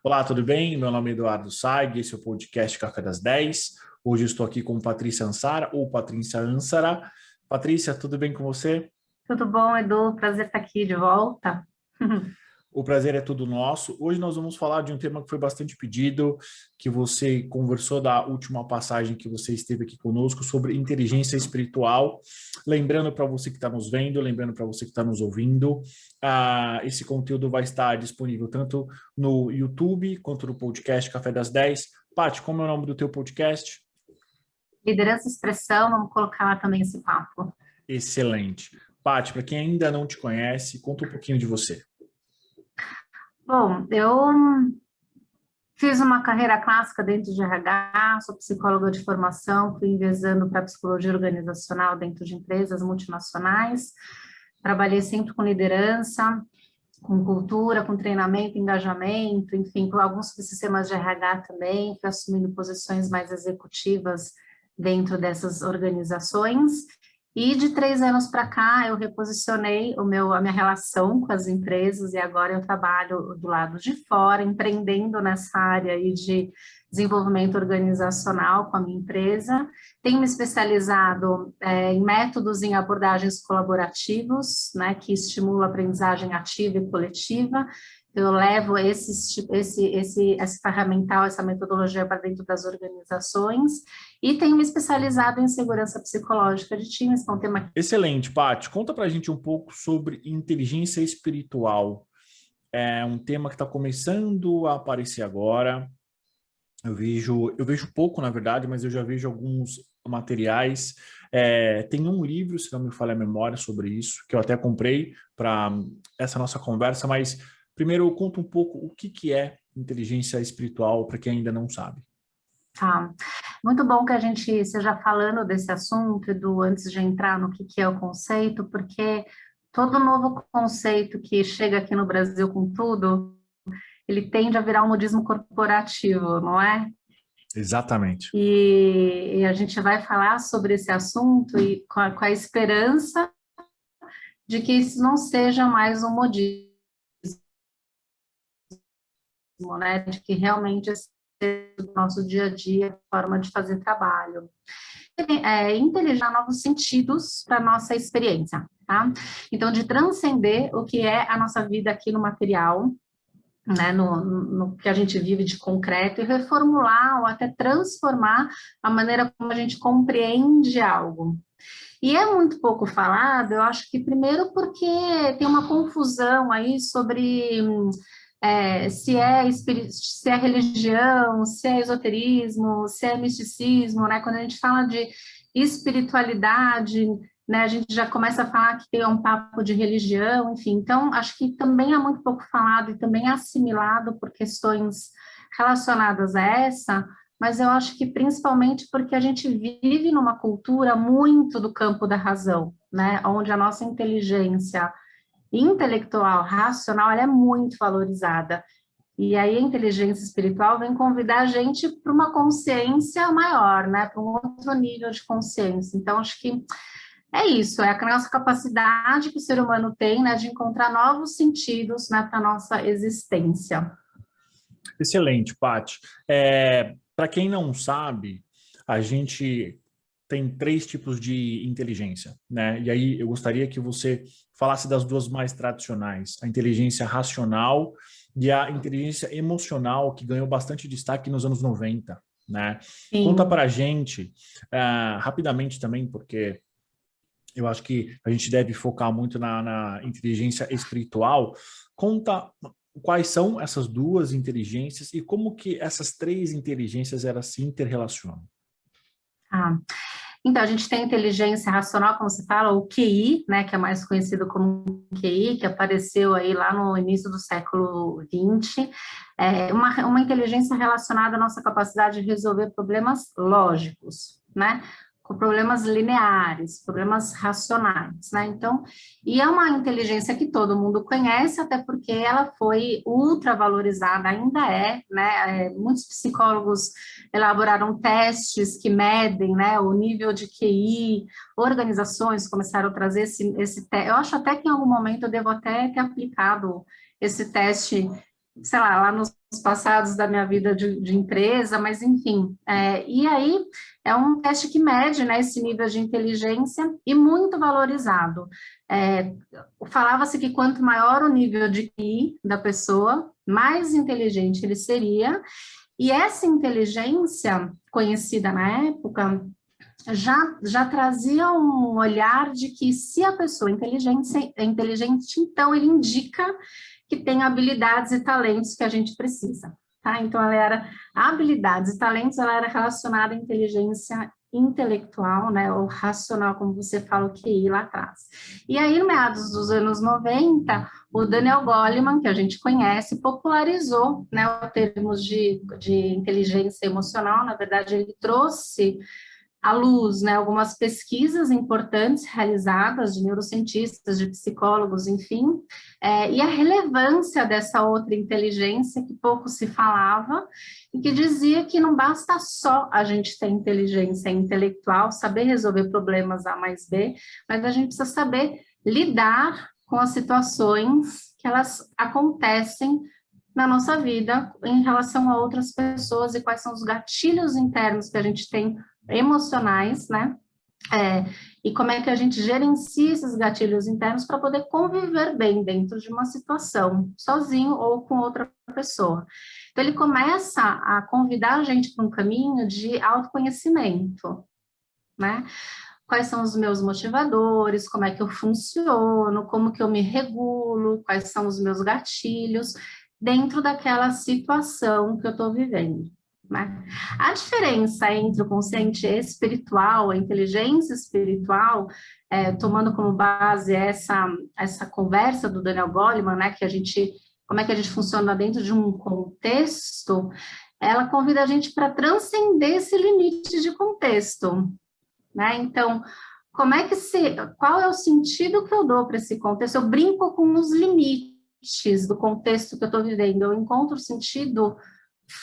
Olá, tudo bem? Meu nome é Eduardo Saig, esse é o podcast Café das 10. Hoje eu estou aqui com Patrícia Ansara, ou Patrícia Ansara. Patrícia, tudo bem com você? Tudo bom, Edu? Prazer estar aqui de volta. O prazer é todo nosso. Hoje nós vamos falar de um tema que foi bastante pedido, que você conversou da última passagem que você esteve aqui conosco, sobre inteligência espiritual. Lembrando para você que está nos vendo, lembrando para você que está nos ouvindo, esse conteúdo vai estar disponível tanto no YouTube quanto no podcast Café das 10. Paty, como é o nome do teu podcast? Liderança e expressão, vamos colocar lá também esse papo. Excelente. Paty, para quem ainda não te conhece, conta um pouquinho de você. Bom, eu fiz uma carreira clássica dentro de RH, sou psicóloga de formação, fui envezando para psicologia organizacional dentro de empresas multinacionais, trabalhei sempre com liderança, com cultura, com treinamento, engajamento, enfim, com alguns sistemas de RH também, fui assumindo posições mais executivas dentro dessas organizações. E de 3 anos para cá, eu reposicionei a minha relação com as empresas e agora eu trabalho do lado de fora, empreendendo nessa área aí de desenvolvimento organizacional com a minha empresa. Tenho me especializado em métodos em abordagens colaborativos, né, que estimulam a aprendizagem ativa e coletiva. Eu levo esse ferramental, essa metodologia para dentro das organizações e tenho me especializado em segurança psicológica de times, que é um tema... Excelente, Paty. Conta para a gente um pouco sobre inteligência espiritual. É um tema que está começando a aparecer agora. Eu vejo pouco, na verdade, mas eu já vejo alguns materiais. Tem um livro, se não me falha a memória, sobre isso, que eu até comprei para essa nossa conversa, mas primeiro eu conto um pouco o que é inteligência espiritual para quem ainda não sabe. Tá. Muito bom que a gente esteja falando desse assunto, Edu, antes de entrar no que é o conceito, porque todo novo conceito que chega aqui no Brasil com tudo, ele tende a virar um modismo corporativo, não é? Exatamente. E a gente vai falar sobre esse assunto e com a esperança de que isso não seja mais um modismo, né? De que realmente seja o nosso dia a dia, forma de fazer trabalho. Inteligir novos sentidos para a nossa experiência, tá? Então, de transcender o que é a nossa vida aqui no material, né, no que a gente vive de concreto, e reformular ou até transformar a maneira como a gente compreende algo. E é muito pouco falado, eu acho que primeiro porque tem uma confusão aí sobre se é religião, se é esoterismo, se é misticismo, né? Quando a gente fala de espiritualidade, né, a gente já começa a falar que tem um papo de religião, enfim. Então, acho que também é muito pouco falado e também é assimilado por questões relacionadas a essa, mas eu acho que principalmente porque a gente vive numa cultura muito do campo da razão, né, onde a nossa inteligência intelectual, racional, ela é muito valorizada. E aí a inteligência espiritual vem convidar a gente para uma consciência maior, né, para um outro nível de consciência. Então, acho que é isso, é a nossa capacidade que o ser humano tem, né, de encontrar novos sentidos, né, para a nossa existência. Excelente, Paty. Para quem não sabe, a gente tem 3 tipos de inteligência, né? E aí eu gostaria que você falasse das duas mais tradicionais, a inteligência racional e a inteligência emocional, que ganhou bastante destaque nos anos 90, né? Conta para Sim. a gente, rapidamente também, porque eu acho que a gente deve focar muito na inteligência espiritual. Conta quais são essas duas inteligências e como que essas 3 inteligências elas se interrelacionam. Ah. Então, a gente tem inteligência racional, como se fala, o QI, né, que é mais conhecido como QI, que apareceu aí lá no início do século XX, uma inteligência relacionada à nossa capacidade de resolver problemas lógicos, né, com problemas lineares, problemas racionais, né, então, e é uma inteligência que todo mundo conhece, até porque ela foi ultra valorizada, ainda né, muitos psicólogos elaboraram testes que medem, né, o nível de QI, organizações começaram a trazer esse teste. Eu acho até que em algum momento eu devo até ter aplicado esse teste, sei lá nos passados da minha vida de empresa, mas enfim. E aí é um teste que mede, né, esse nível de inteligência e muito valorizado. Falava-se que quanto maior o nível de QI da pessoa, mais inteligente ele seria, e essa inteligência, conhecida na época, já trazia um olhar de que se a pessoa é inteligente, então ele indica que tem habilidades e talentos que a gente precisa, tá? Então, habilidades e talentos, ela era relacionada à inteligência intelectual, né, ou racional, como você fala, o QI lá atrás. E aí, no meados dos anos 90, o Daniel Goleman, que a gente conhece, popularizou, né, os termos de inteligência emocional. Na verdade, ele trouxe à luz, né, algumas pesquisas importantes realizadas de neurocientistas, de psicólogos, enfim, e a relevância dessa outra inteligência que pouco se falava, e que dizia que não basta só a gente ter inteligência intelectual, saber resolver problemas A mais B, mas a gente precisa saber lidar com as situações que elas acontecem na nossa vida em relação a outras pessoas e quais são os gatilhos internos que a gente tem emocionais, né? E como é que a gente gerencia esses gatilhos internos para poder conviver bem dentro de uma situação, sozinho ou com outra pessoa. Então, ele começa a convidar a gente para um caminho de autoconhecimento, né? Quais são os meus motivadores, como é que eu funciono, como que eu me regulo, quais são os meus gatilhos dentro daquela situação que eu estou vivendo. Né? A diferença entre o consciente espiritual, a inteligência espiritual, tomando como base essa conversa do Daniel Goleman, né, como é que a gente funciona dentro de um contexto, ela convida a gente para transcender esse limite de contexto. Né? Então, qual é o sentido que eu dou para esse contexto? Eu brinco com os limites do contexto que eu estou vivendo, eu encontro sentido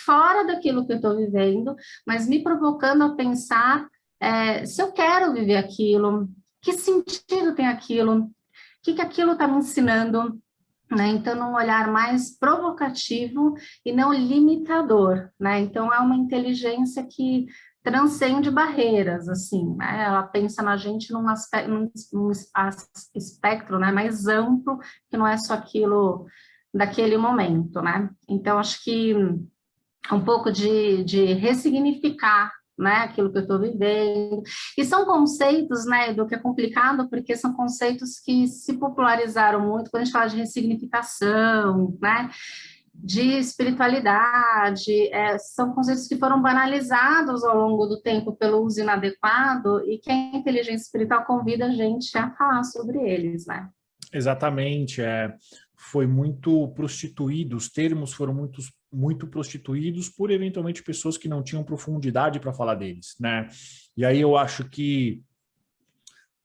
fora daquilo que eu estou vivendo, mas me provocando a pensar se eu quero viver aquilo, que sentido tem aquilo, o que aquilo está me ensinando, né? Então, num olhar mais provocativo e não limitador, né? Então, é uma inteligência que transcende barreiras, assim, né? Ela pensa na gente num espectro, né, mais amplo, que não é só aquilo daquele momento, né? Então, acho que um pouco de ressignificar, né, aquilo que eu estou vivendo. E são conceitos, né, Edu, que é complicado, porque são conceitos que se popularizaram muito quando a gente fala de ressignificação, né, de espiritualidade, são conceitos que foram banalizados ao longo do tempo pelo uso inadequado e que a inteligência espiritual convida a gente a falar sobre eles, né? Exatamente, foi muito prostituído, os termos foram muito prostituídos por eventualmente pessoas que não tinham profundidade para falar deles, né? E aí eu acho que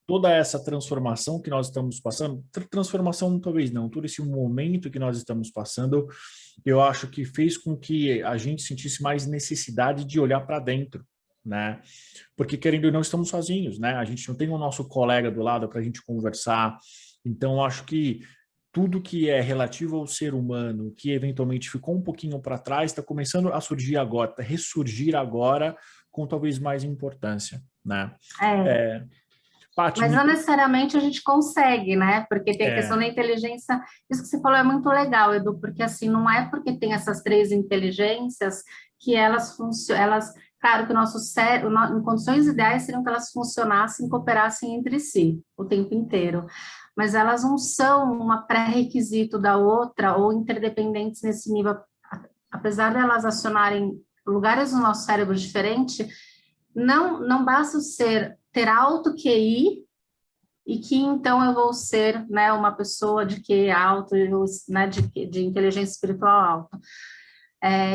toda essa transformação que nós estamos passando, transformação talvez não, todo esse momento que nós estamos passando, eu acho que fez com que a gente sentisse mais necessidade de olhar para dentro, né? Porque querendo ou não, estamos sozinhos, né? A gente não tem o nosso colega do lado para a gente conversar. Então, eu acho que tudo que é relativo ao ser humano, que eventualmente ficou um pouquinho para trás, está começando a surgir agora, ressurgir agora com talvez mais importância, né? Paty, Mas não necessariamente a gente consegue, né? Porque tem a questão da inteligência. Isso que você falou é muito legal, Edu, porque assim, não é porque tem essas três inteligências que elas funcionam. Claro que o nosso cérebro, em condições ideais, seriam que elas funcionassem, cooperassem entre si o tempo inteiro. Mas elas não são uma pré-requisito da outra ou interdependentes nesse nível. Apesar de elas acionarem lugares do nosso cérebro diferentes, não basta ter alto QI e que então eu vou ser, né, uma pessoa de QI alto, né, de inteligência espiritual alta.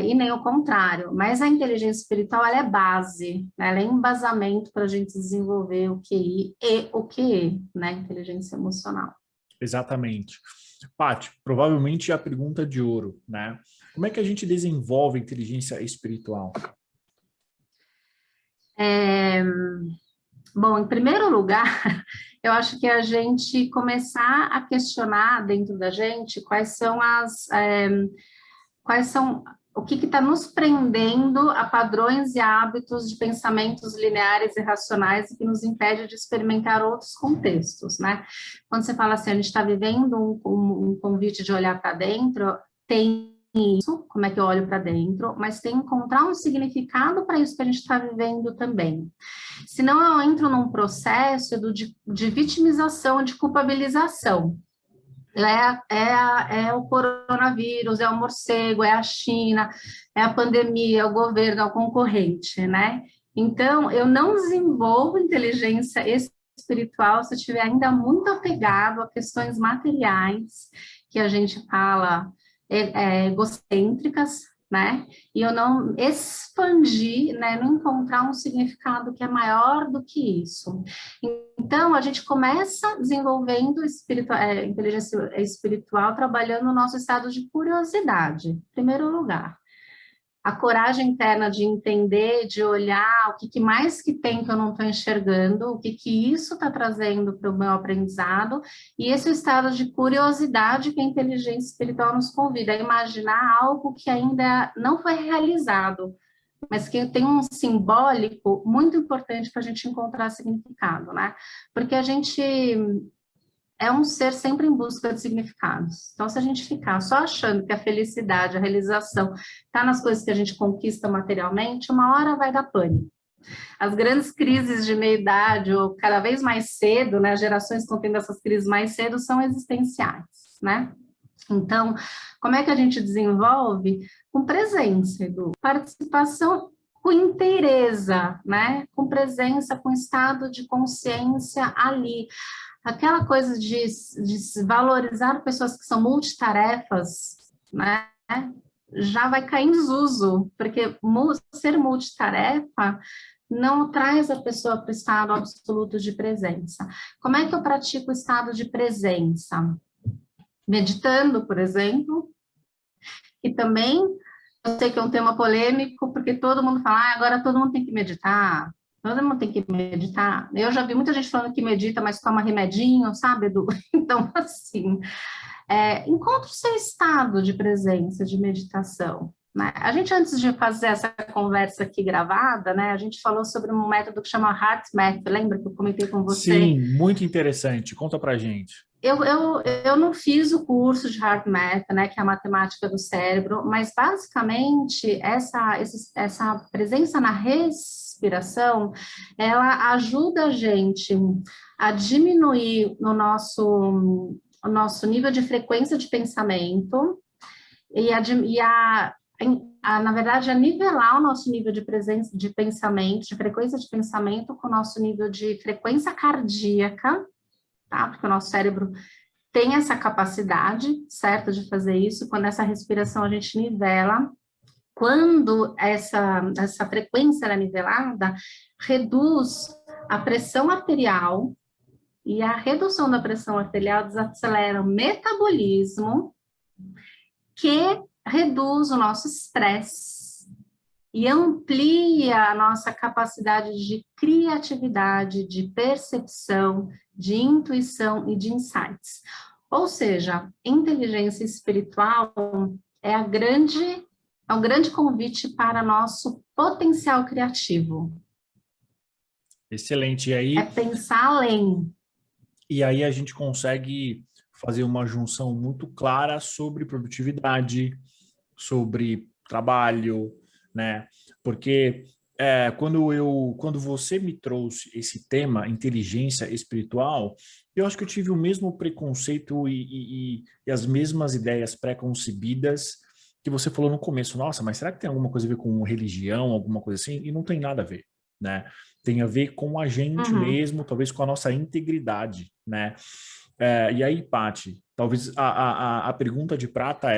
E nem o contrário, mas a inteligência espiritual ela é base, né, ela é embasamento para a gente desenvolver o QI e o QE, né, inteligência emocional. Exatamente. Paty, provavelmente é a pergunta de ouro, né? Como é que a gente desenvolve inteligência espiritual? Bom, em primeiro lugar, eu acho que a gente começar a questionar dentro da gente quais são o que está nos prendendo a padrões e hábitos de pensamentos lineares e racionais e que nos impede de experimentar outros contextos, né? Quando você fala assim, a gente está vivendo um convite de olhar para dentro, tem isso, como é que eu olho para dentro, mas tem que encontrar um significado para isso que a gente está vivendo também. Senão eu entro num processo de vitimização, de culpabilização. É o coronavírus, é o morcego, é a China, é a pandemia, é o governo, é o concorrente, né? Então, eu não desenvolvo inteligência espiritual se eu estiver ainda muito apegado a questões materiais, que a gente fala egocêntras, né? E eu não expandir, né? Não encontrar um significado que é maior do que isso. Então, a gente começa desenvolvendo inteligência espiritual, trabalhando no nosso estado de curiosidade, em primeiro lugar. A coragem interna de entender, de olhar o que mais que tem que eu não estou enxergando, o que isso está trazendo para o meu aprendizado, e esse estado de curiosidade que a inteligência espiritual nos convida a imaginar algo que ainda não foi realizado, mas que tem um simbólico muito importante para a gente encontrar significado, né? Porque a gente é um ser sempre em busca de significados. Então, se a gente ficar só achando que a felicidade, a realização está nas coisas que a gente conquista materialmente, uma hora vai dar pânico. As grandes crises de meia-idade, ou cada vez mais cedo, né, as gerações que estão tendo essas crises mais cedo, são existenciais, né? Então, como é que a gente desenvolve? Com presença, Edu. Participação com inteireza, né? Com presença, com estado de consciência ali. Aquela coisa de valorizar pessoas que são multitarefas, né? Já vai cair em desuso, porque ser multitarefa não traz a pessoa para o estado absoluto de presença. Como é que eu pratico o estado de presença? Meditando, por exemplo, e também, eu sei que é um tema polêmico, porque todo mundo fala, agora todo mundo tem que meditar, todo mundo tem que meditar. Eu já vi muita gente falando que medita, mas toma remedinho, sabe, Edu? Então, assim, encontre o seu estado de presença, de meditação. Né? A gente, antes de fazer essa conversa aqui gravada, né, a gente falou sobre um método que chama HeartMath, lembra que eu comentei com você? Sim, muito interessante. Conta pra gente. Eu não fiz o curso de HeartMath, né, que é a matemática do cérebro, mas basicamente essa presença na respiração, ela ajuda a gente a diminuir o nosso nível de frequência de pensamento na verdade, a nivelar o nosso nível de presença de pensamento, de frequência de pensamento com o nosso nível de frequência cardíaca, tá? Porque o nosso cérebro tem essa capacidade, certo, de fazer isso. Quando essa respiração a gente nivela, quando essa frequência é nivelada, reduz a pressão arterial, e a redução da pressão arterial desacelera o metabolismo, que reduz o nosso estresse e amplia a nossa capacidade de criatividade, de percepção, de intuição e de insights. Ou seja, inteligência espiritual é um grande convite para nosso potencial criativo. Excelente. E aí, é pensar além. E aí a gente consegue fazer uma junção muito clara sobre produtividade, sobre trabalho, né? Porque quando você me trouxe esse tema, inteligência espiritual, eu acho que eu tive o mesmo preconceito e as mesmas ideias pré-concebidas que você falou no começo. Nossa, mas será que tem alguma coisa a ver com religião, alguma coisa assim? E não tem nada a ver, né? Tem a ver com a gente mesmo, talvez com a nossa integridade, né? E aí, Paty, talvez a pergunta de prata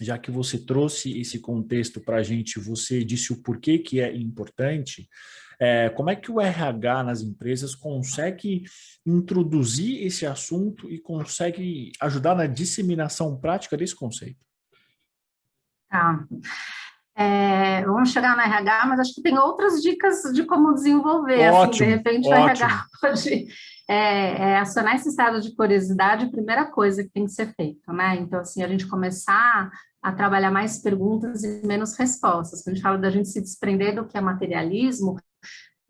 já que você trouxe esse contexto para a gente, você disse o porquê que é importante, como é que o RH nas empresas consegue introduzir esse assunto e consegue ajudar na disseminação prática desse conceito? Tá. Vamos chegar no RH, mas acho que tem outras dicas de como desenvolver, Ótimo, assim, de repente ótimo. o RH pode acionar esse estado de curiosidade, a primeira coisa que tem que ser feita, né? Então, assim, a gente começar a trabalhar mais perguntas e menos respostas. Quando a gente fala da gente se desprender do que é materialismo,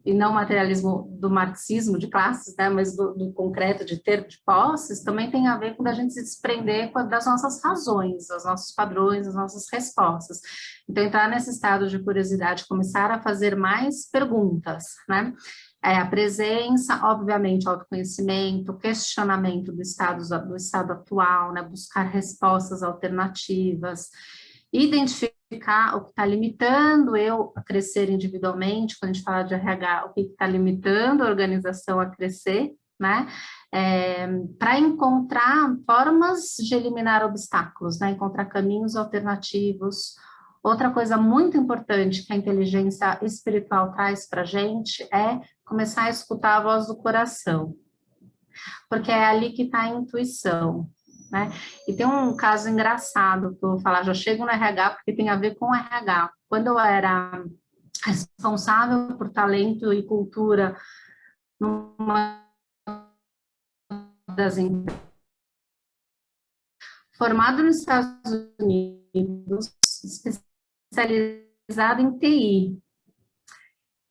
e não materialismo do marxismo de classes, né, mas do concreto, de ter, de posses, também tem a ver com a gente se desprender das nossas razões, dos nossos padrões, das nossas respostas. Então, entrar nesse estado de curiosidade, começar a fazer mais perguntas, né? A presença, obviamente, autoconhecimento, questionamento do estado atual, né? Buscar respostas alternativas, identificar o que está limitando eu a crescer individualmente, quando a gente fala de RH, o que está limitando a organização a crescer, né? Para encontrar formas de eliminar obstáculos, né? Encontrar caminhos alternativos. Outra coisa muito importante que a inteligência espiritual traz para a gente é começar a escutar a voz do coração, porque é ali que está a intuição, né? E tem um caso engraçado que eu vou falar, já chego no RH, porque tem a ver com o RH. Quando eu era responsável por talento e cultura numa das empresas, formado nos Estados Unidos, especializado em TI.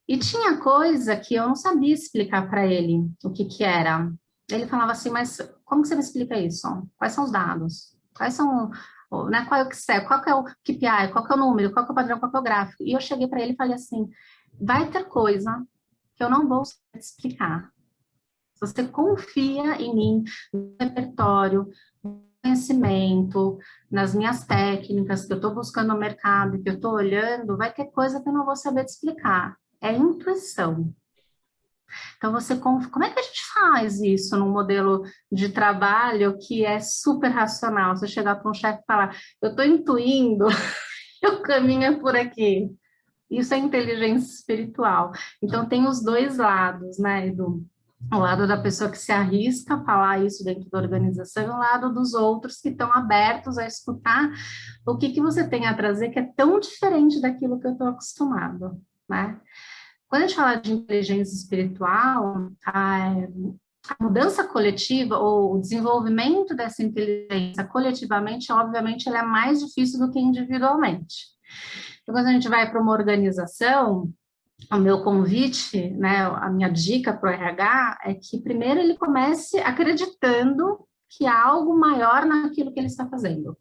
E tinha coisa que eu não sabia explicar para ele o que era. Ele falava assim, mas como que você me explica isso? Quais são os dados? Quais são, né, qual é o Excel? Qual que é o KPI? Qual que é o número? Qual que é o padrão? Qual que é o gráfico? E eu cheguei para ele e falei assim, vai ter coisa que eu não vou te explicar. Se você confia em mim, no repertório, no conhecimento, nas minhas técnicas que eu estou buscando no mercado, que eu estou olhando, vai ter coisa que eu não vou saber te explicar. É intuição. Então, como é que a gente faz isso num modelo de trabalho que é super racional? Você chegar para um chefe e falar, eu estou intuindo, o caminho é por aqui. Isso é inteligência espiritual. Então, tem os dois lados, né, Edu? O lado da pessoa que se arrisca a falar isso dentro da organização e o lado dos outros que estão abertos a escutar o que você tem a trazer que é tão diferente daquilo que eu estou acostumado, né? Quando a gente fala de inteligência espiritual, a mudança coletiva ou o desenvolvimento dessa inteligência coletivamente, obviamente, ela é mais difícil do que individualmente. Então, quando a gente vai para uma organização, o meu convite, né, a minha dica para o RH é que primeiro ele comece acreditando que há algo maior naquilo que ele está fazendo.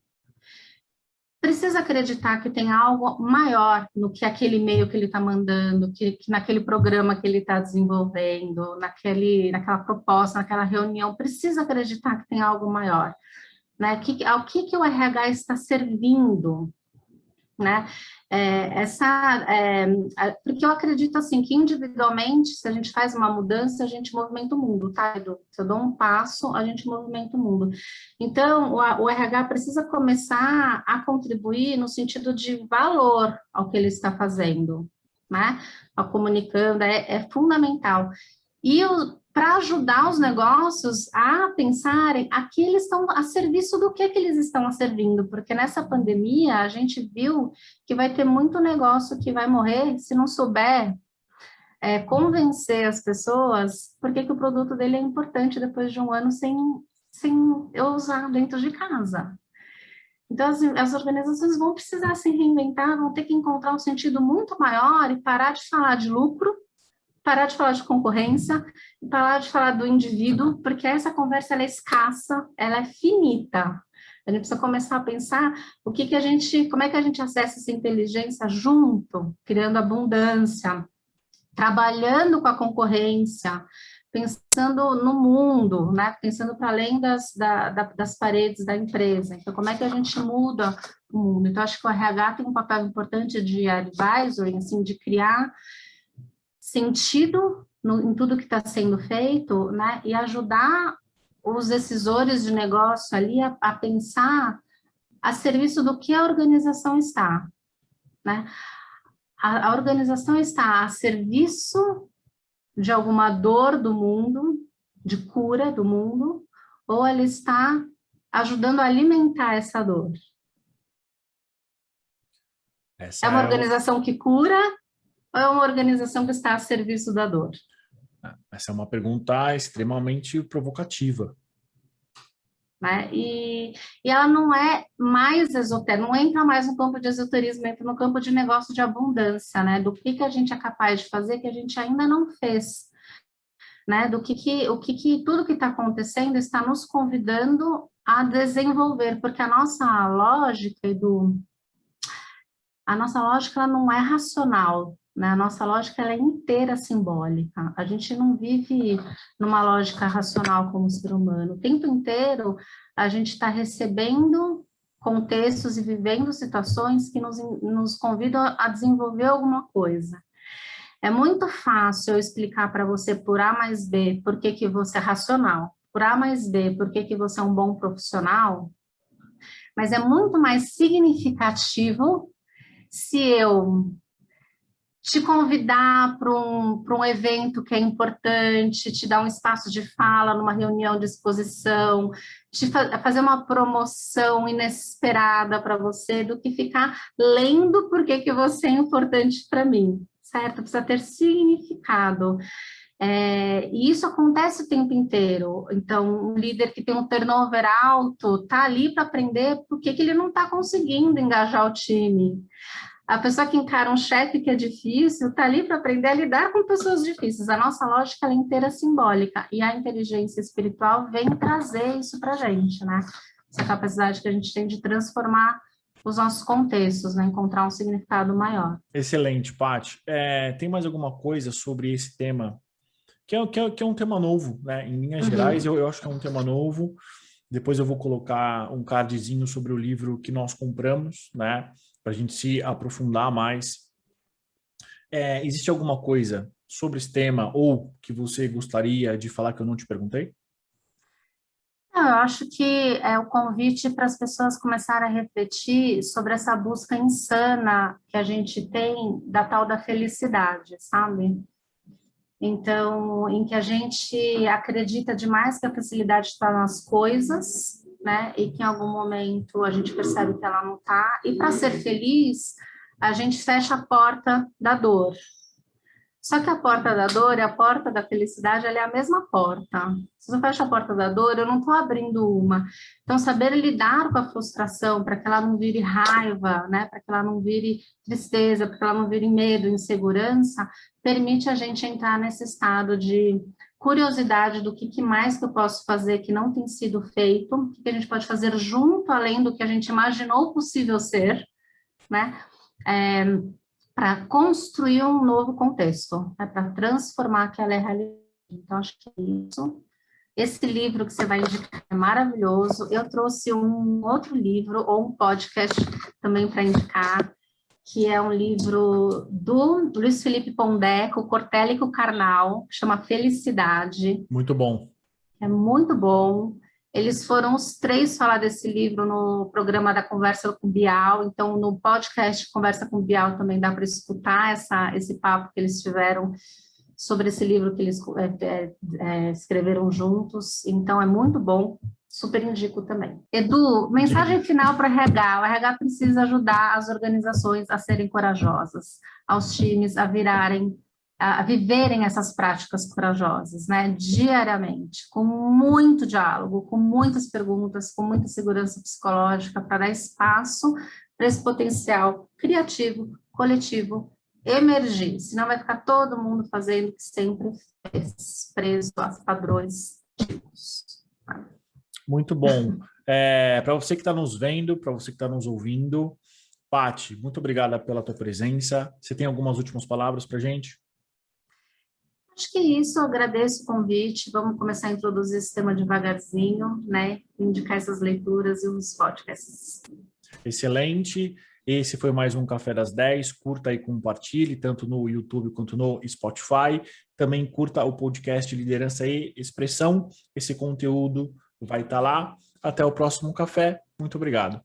Precisa acreditar que tem algo maior no que aquele e-mail que ele está mandando, que naquele programa que ele está desenvolvendo, naquela proposta, naquela reunião. Precisa acreditar que tem algo maior, né? Ao que o RH está servindo, né? Porque eu acredito assim que individualmente, se a gente faz uma mudança, a gente movimenta o mundo, tá, Edu? Se eu dou um passo, a gente movimenta o mundo. Então, o RH precisa começar a contribuir no sentido de valor ao que ele está fazendo, né? Ao comunicando, é fundamental. E para ajudar os negócios a pensarem a que eles estão a serviço do que eles estão a servindo, porque nessa pandemia a gente viu que vai ter muito negócio que vai morrer se não souber convencer as pessoas porque que o produto dele é importante depois de um ano sem eu usar dentro de casa. Então, as organizações vão precisar se reinventar, vão ter que encontrar um sentido muito maior e parar de falar de lucro, parar de falar de concorrência, parar de falar do indivíduo, porque essa conversa ela é escassa, ela é finita. A gente precisa começar a pensar como é que a gente acessa essa inteligência junto, criando abundância, trabalhando com a concorrência, pensando no mundo, né? Pensando para além das paredes da empresa. Então, como é que a gente muda o mundo? Então, acho que o RH tem um papel importante de advisory, assim, de criar sentido em tudo que está sendo feito, né, e ajudar os decisores de negócio ali a pensar a serviço do que a organização está, né? A organização está a serviço de alguma dor do mundo, de cura do mundo, ou ela está ajudando a alimentar essa dor? É uma organização que cura ou é uma organização que está a serviço da dor? Essa é uma pergunta extremamente provocativa. Né? E ela não é mais esotérica, não entra mais no campo de esoterismo, entra no campo de negócio de abundância, né? Do que a gente é capaz de fazer que a gente ainda não fez, né? Do que tudo que está acontecendo está nos convidando a desenvolver, porque a nossa lógica, Edu, a nossa lógica ela não é racional, né? A nossa lógica ela é inteira simbólica. A gente não vive numa lógica racional como ser humano. O tempo inteiro a gente está recebendo contextos e vivendo situações que nos convidam a desenvolver alguma coisa. É muito fácil eu explicar para você por A mais B por que você é racional, por A mais B por que você é um bom profissional, mas é muito mais significativo se eu te convidar para um evento que é importante, te dar um espaço de fala numa reunião de exposição, fazer uma promoção inesperada para você, do que ficar lendo por que você é importante para mim, certo? Precisa ter significado. E isso acontece o tempo inteiro. Então, um líder que tem um turnover alto está ali para aprender por que ele não está conseguindo engajar o time. A pessoa que encara um chefe que é difícil está ali para aprender a lidar com pessoas difíceis. A nossa lógica ela é inteira simbólica e a inteligência espiritual vem trazer isso para a gente, né? Essa capacidade que a gente tem de transformar os nossos contextos, né? Encontrar um significado maior. Excelente, Paty. Tem mais alguma coisa sobre esse tema? Que é um tema novo, né? Em linhas gerais, eu acho que é um tema novo. Depois eu vou colocar um cardzinho sobre o livro que nós compramos, né? Para a gente se aprofundar mais. Existe alguma coisa sobre esse tema ou que você gostaria de falar que eu não te perguntei? Eu acho que é o convite para as pessoas começarem a refletir sobre essa busca insana que a gente tem da tal da felicidade, sabe? Então, em que a gente acredita demais que a facilidade está nas coisas, né? E que em algum momento a gente percebe que ela não está. E para ser feliz, a gente fecha a porta da dor. Só que a porta da dor e a porta da felicidade, ela é a mesma porta. Se eu fecho a porta da dor, eu não estou abrindo uma. Então, saber lidar com a frustração para que ela não vire raiva, né? Para que ela não vire tristeza, para que ela não vire medo, insegurança, permite a gente entrar nesse estado de curiosidade do que mais que eu posso fazer que não tem sido feito, o que a gente pode fazer junto, além do que a gente imaginou possível ser, né? Para construir um novo contexto, né, para transformar aquela realidade. Então, acho que é isso. Esse livro que você vai indicar é maravilhoso. Eu trouxe um outro livro, ou um podcast também para indicar, que é um livro do Luiz Felipe Pondé, com o Cortella e com o Karnal, que chama Felicidade. Muito bom. É muito bom. Eles foram os três falar desse livro no programa da Conversa com o Bial, então no podcast Conversa com o Bial também dá para escutar esse papo que eles tiveram sobre esse livro que eles escreveram juntos, então é muito bom, super indico também. Edu, mensagem final para o RH. O RH precisa ajudar as organizações a serem corajosas, aos times a viverem essas práticas corajosas, né, diariamente, com muito diálogo, com muitas perguntas, com muita segurança psicológica, para dar espaço para esse potencial criativo, coletivo, emergir, senão vai ficar todo mundo fazendo o que sempre fez, preso a padrões antigos. Muito bom. Para você que está nos vendo, para você que está nos ouvindo, Paty, muito obrigada pela tua presença. Você tem algumas últimas palavras para a gente? Acho que é isso, eu agradeço o convite, vamos começar a introduzir esse tema devagarzinho, né, indicar essas leituras e os podcasts. Excelente, esse foi mais um Café das 10, curta e compartilhe, tanto no YouTube quanto no Spotify, também curta o podcast Liderança e Expressão, esse conteúdo vai estar lá. Até o próximo café, muito obrigado.